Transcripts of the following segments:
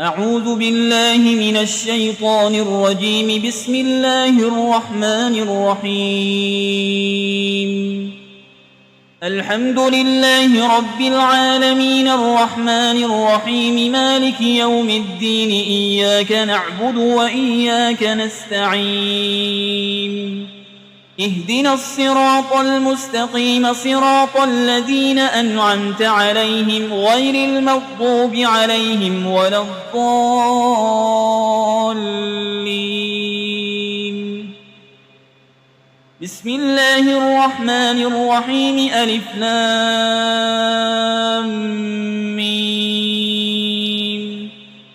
أعوذ بالله من الشيطان الرجيم. بسم الله الرحمن الرحيم. الحمد لله رب العالمين الرحمن الرحيم مالك يوم الدين. إياك نعبد وإياك نستعين. اهدنا الصراط المستقيم صراط الذين أنعمت عليهم غير المغضوب عليهم ولا الضالين. بسم الله الرحمن الرحيم. ألف لام ميم.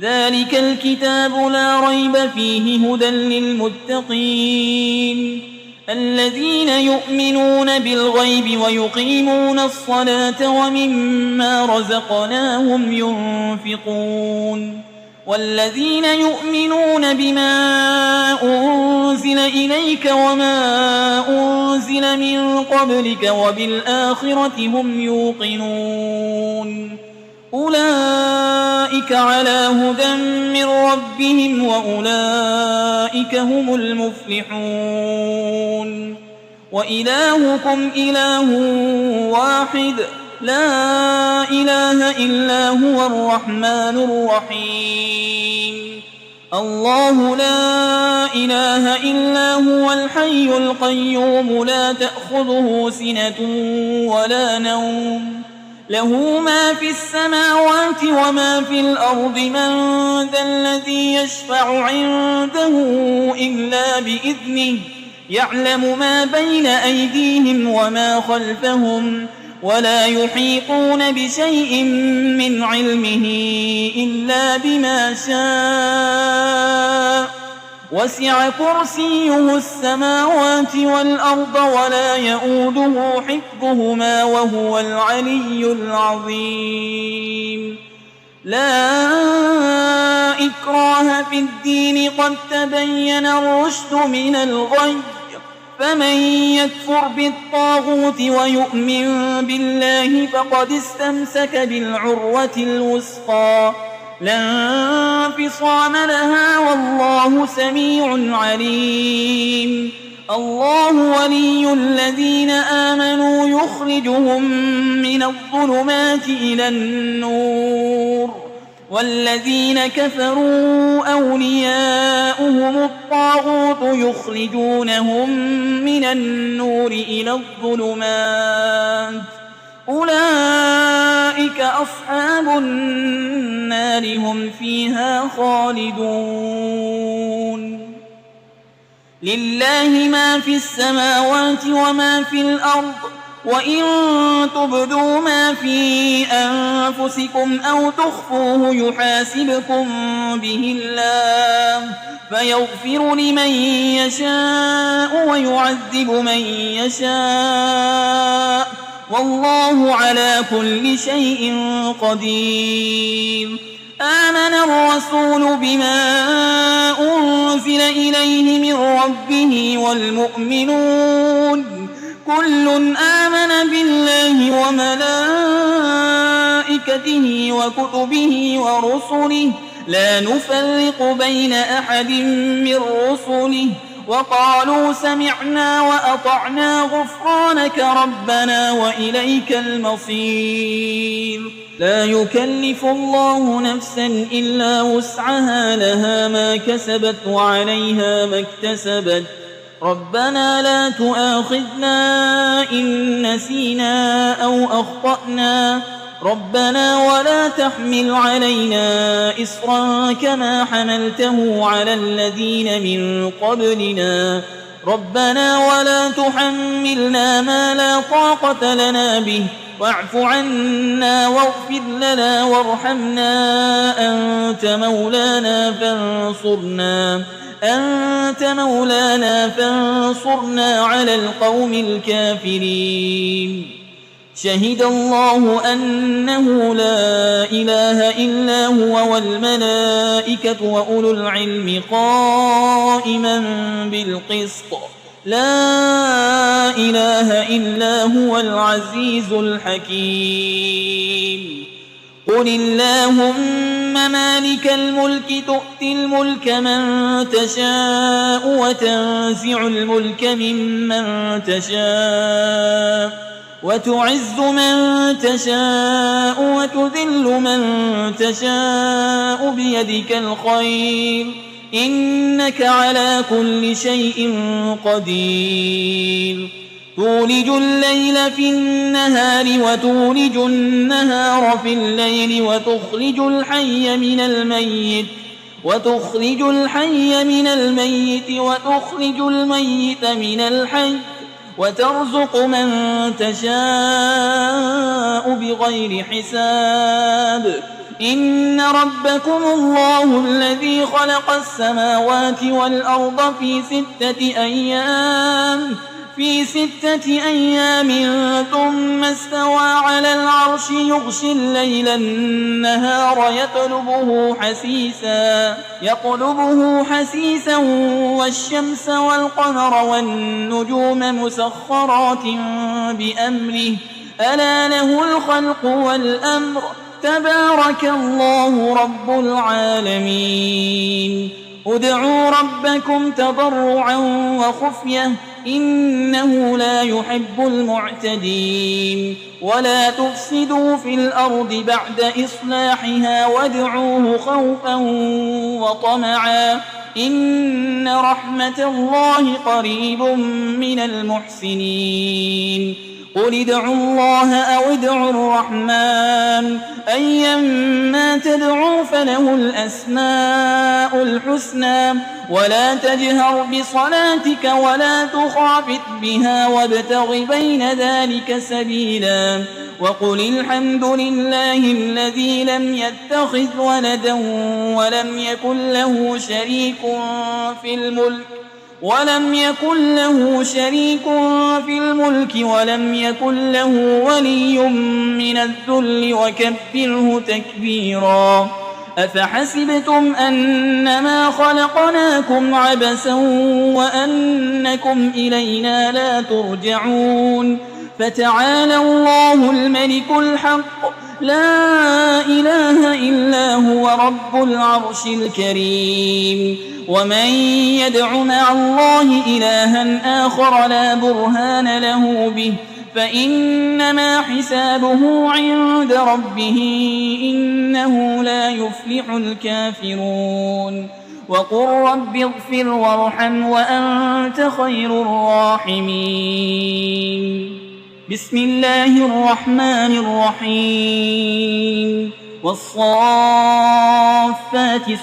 ذلك الكتاب لا ريب فيه هدى للمتقين الذين يؤمنون بالغيب ويقيمون الصلاة ومما رزقناهم ينفقون والذين يؤمنون بما أنزل إليك وما أنزل من قبلك وبالآخرة هم يوقنون أولئك على هدى من ربهم وأولئك هم المفلحون. وإلهكم إله واحد لا إله إلا هو الرحمن الرحيم. الله لا إله إلا هو الحي القيوم لا تأخذه سنة ولا نوم له ما في السماوات وما في الأرض. من ذا الذي يشفع عنده إلا بإذنه يعلم ما بين أيديهم وما خلفهم ولا يحيطون بشيء من علمه إلا بما شاء. وسع كرسيه السماوات والأرض ولا يؤوده حفظهما وهو العلي العظيم. لا إكراه في الدين قد تبين الرشد من الغي. فمن يكفر بالطاغوت ويؤمن بالله فقد استمسك بالعروة الوثقى لا انفصام لها والله سميع عليم. الله ولي الذين آمنوا يخرجهم من الظلمات إلى النور والذين كفروا أولياؤهم الطاغوت يخرجونهم من النور إلى الظلمات. أولئك أصحاب النار هم فيها خالدون. لله ما في السماوات وما في الأرض وإن تبدوا ما في أنفسكم أو تخفوه يحاسبكم به الله فيغفر لمن يشاء ويعذب من يشاء والله على كل شيء قدير. آمن الرسول بما أنزل إليه من ربه والمؤمنون كل آمن بالله وملائكته وكتبه ورسله لا نفرق بين أحد من رسله وقالوا سمعنا وأطعنا غفرانك ربنا وإليك المصير. لا يكلف الله نفسا إلا وسعها لها ما كسبت وعليها ما اكتسبت. ربنا لا تؤاخذنا إن نسينا أو أخطأنا ربنا ولا تحمل علينا إصرا كما حملته على الذين من قبلنا ربنا ولا تحملنا ما لا طاقة لنا به واعف عنا واغفر لنا وارحمنا أنت مولانا فانصرنا على القوم الكافرين. شهد الله أنه لا إله إلا هو والملائكة وأولو العلم قائما بالقسط لا إله إلا هو العزيز الحكيم. قل اللهم مالك الملك تؤتي الملك من تشاء وتنزع الملك ممن تشاء وتعز من تشاء وتذل من تشاء بيدك الخير إنك على كل شيء قدير تولج الليل في النهار وتولج النهار في الليل وتخرج الحي من الميت وتخرج الميت من الحي وترزق من تشاء بغير حساب إن ربكم الله الذي خلق السماوات والأرض في 6 أيام ثم استوى على العرش يغشي الليل النهار يطلبه حسيسا والشمس والقمر والنجوم مسخرات بأمره ألا له الخلق والأمر تبارك الله رب العالمين ادعوا ربكم تضرعا وخفية إنه لا يحب المعتدين ولا تفسدوا في الأرض بعد إصلاحها وادعوه خوفا وطمعا إن رحمة الله قريب من المحسنين قل ادعوا الله أو ادعوا الرحمن أيما تدعوا فله الأسماء الحسنى ولا تجهر بصلاتك ولا تخافت بها وابتغ بين ذلك سبيلا وقل الحمد لله الذي لم يتخذ ولدا ولم يكن له شريك في الملك ولم يكن له ولي من الذل وكبره تكبيرا أفحسبتم أنما خلقناكم عبثا وأنكم إلينا لا ترجعون فتعالى الله الملك الحق لا إله إلا هو رب العرش الكريم ومن يدع مع الله إلها آخر لا برهان له به فإنما حسابه عند ربه إنه لا يفلح الكافرون وقل رب اغفر وارحم وأنت خير الراحمين بسم الله الرحمن الرحيم والصافات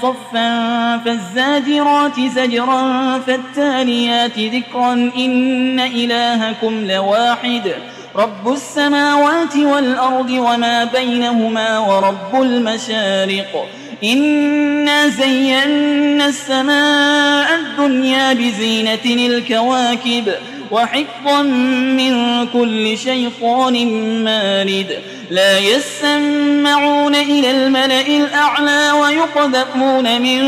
صفا فالزاجرات زجرا فالتاليات ذكرا إن إلهكم لواحد رب السماوات والأرض وما بينهما ورب المشارق إنا زينا السماء الدنيا بزينة الكواكب وحفظا من كل شيطان مارد لا يسمعون إلى الملأ الأعلى ويقذفون من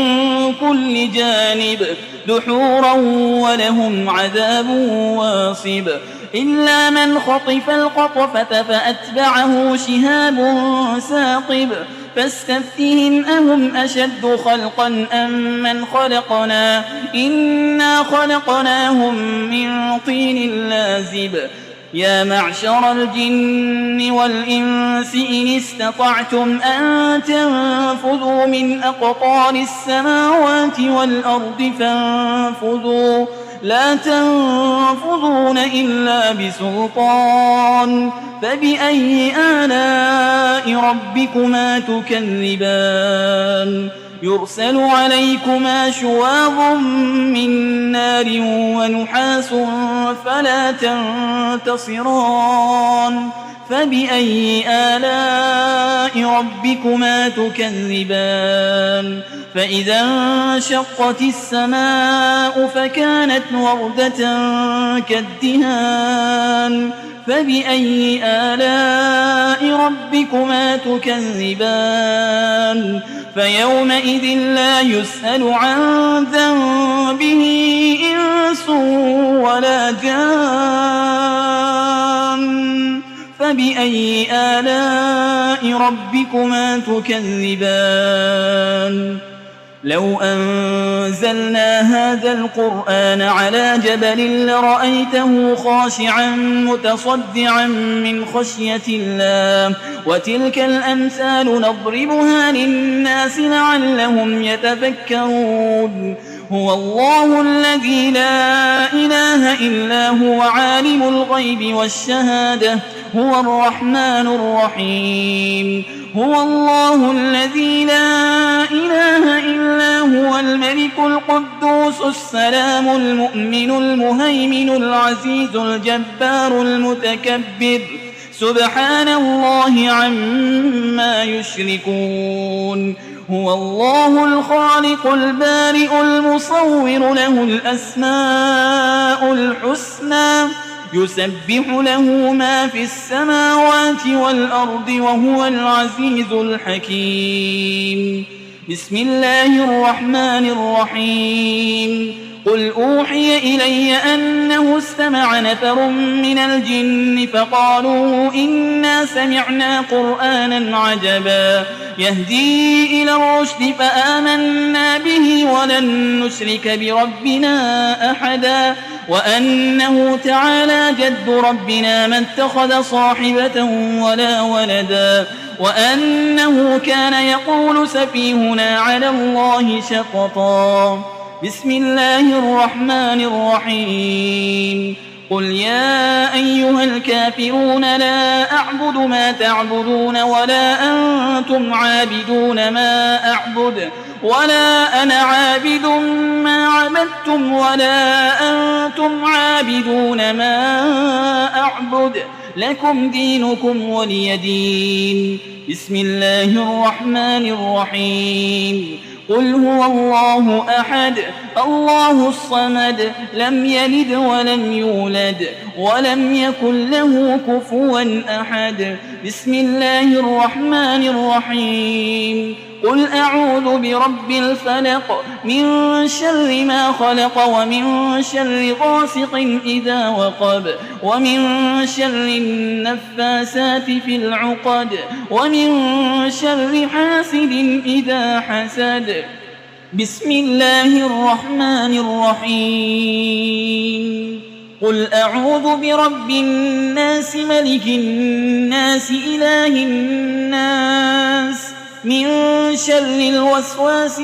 كل جانب دحورا ولهم عذاب واصب إلا من خطف الخطفة فأتبعه شهاب ثاقب فاستفتهم أهم أشد خلقا أم من خلقنا إنا خلقناهم من طين لازب يا معشر الجن والإنس إن استطعتم أن تنفذوا من أقطار السماوات والأرض فانفذوا لا تنفذون إلا بسلطان فبأي آلاء ربكما تكذبان يرسل عليكما شواظ من نار ونحاس فلا تنتصران فبأي آلاء ربكما تكذبان فإذا انشقت السماء فكانت وردة كالدهان فبأي آلاء ربكما تكذبان فيومئذ لا يسأل عن ذنبه إنس ولا جان فبأي آلاء ربكما تكذبان لو أنزلنا هذا القرآن على جبل لرأيته خاشعا متصدعا من خشية الله وتلك الأمثال نضربها للناس لعلهم يتفكرون هو الله الذي لا إله إلا هو عالم الغيب والشهادة هو الرحمن الرحيم هو الله الذي لا إله إلا هو الملك القدوس السلام المؤمن المهيمن العزيز الجبار المتكبر سبحان الله عما يشركون هو الله الخالق البارئ المصور له الأسماء الحسنى يسبح له ما في السماوات والأرض وهو العزيز الحكيم بسم الله الرحمن الرحيم قل أوحي إلي أنه استمع نفر من الجن فقالوا إنا سمعنا قرآنا عجبا يهدي إلى الرشد فآمنا به ولن نشرك بربنا أحدا وأنه تعالى جد ربنا ما اتخذ صاحبة ولا ولدا وأنه كان يقول سفيهنا على الله شططا بسم الله الرحمن الرحيم قل يا أيها الكافرون لا أعبد ما تعبدون ولا أنتم عابدون ما أعبد ولا أنا عابد ما عبدتم ولا أنتم عابدون ما أعبد لكم دينكم ولي دين بسم الله الرحمن الرحيم قل هو الله أحد الله الصمد لم يلد ولم يولد ولم يكن له كفوا أحد بسم الله الرحمن الرحيم قل أعوذ برب الفلق من شر ما خلق ومن شر غاسق إذا وقب ومن شر النفاسات في العقد ومن شر حاسد إذا حسد بسم الله الرحمن الرحيم قل أعوذ برب الناس ملك الناس إله الناس من شر الوسواس